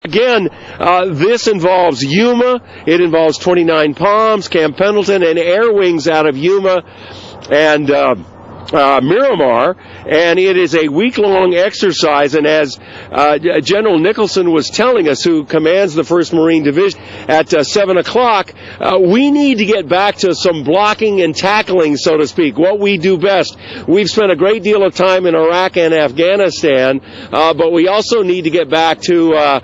Again, this involves Yuma, it involves 29 Palms, Camp Pendleton, and Air Wings out of Yuma and Miramar, and it is a week-long exercise. And as General Nicholson was telling us, who commands the 1st Marine Division, at 7 o'clock, we need to get back to some blocking and tackling, so to speak, what we do best. We've spent a great deal of time in Iraq and Afghanistan, but we also need to get back to,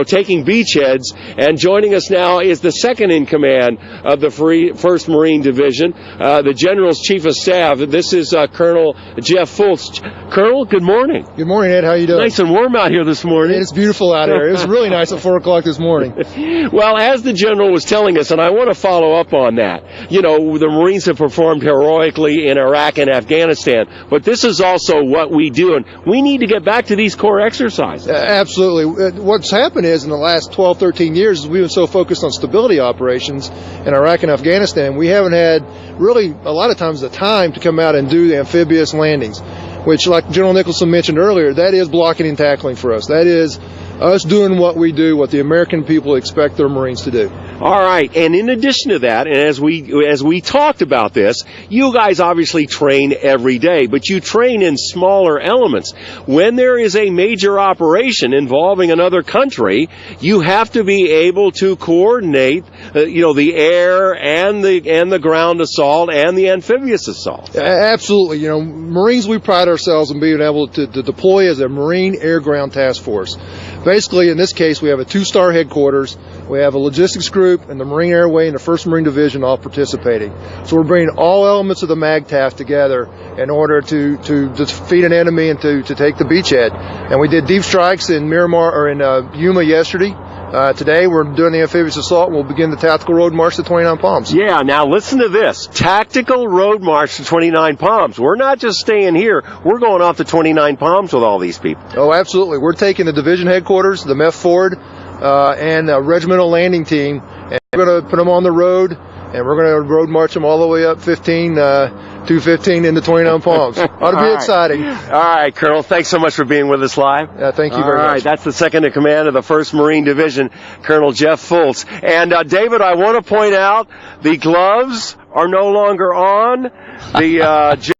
taking beachheads. And joining us now is the second in command of the 1st Marine Division, the General's Chief of Staff. This is Colonel Jeff Fultz. Colonel, good morning. Good morning, Ed. How you doing? Nice and warm out here this morning. It's beautiful out here. It was really nice at 4 o'clock this morning. Well, as the General was telling us, and I want to follow up on that, the Marines have performed heroically in Iraq and Afghanistan, but this is also what we do, and we need to get back to these core exercises. Absolutely. What's happened is in the last 12, 13 years, we've been so focused on stability operations in Iraq and Afghanistan, we haven't had really a lot of times the time to come out and do the amphibious landings, which, like General Nicholson mentioned earlier, that is blocking and tackling for us. That is us doing what we do, what the American people expect their Marines to do. All right, and in addition to that, and as we talked about this, you guys obviously train every day, but you train in smaller elements. When there is a major operation involving another country, you have to be able to coordinate, the air and the ground assault and the amphibious assault. Absolutely. Marines, we pride ourselves in being able to deploy as a Marine Air Ground Task Force. Basically, in this case, we have a 2-star headquarters, we have a logistics group, and the Marine Airway and the 1st Marine Division all participating. So we're bringing all elements of the MAGTF together in order to defeat an enemy and to take the beachhead. And we did deep strikes in Miramar, or in Yuma yesterday. Today we're doing the amphibious assault, and we'll begin the tactical road march to 29 Palms. Yeah, now listen to this. Tactical road march to 29 Palms. We're not just staying here. We're going off to 29 Palms with all these people. Oh, absolutely. We're taking the division headquarters, the MEF Ford, and a regimental landing team, and we're going to put them on the road, and we're going to road march them all the way up 215 into 29 Palms. Ought to be exciting. All right, Colonel, thanks so much for being with us live. Thank you very much. All right, that's the second in command of the 1st Marine Division, Colonel Jeff Fultz. And David, I want to point out the gloves are no longer on. The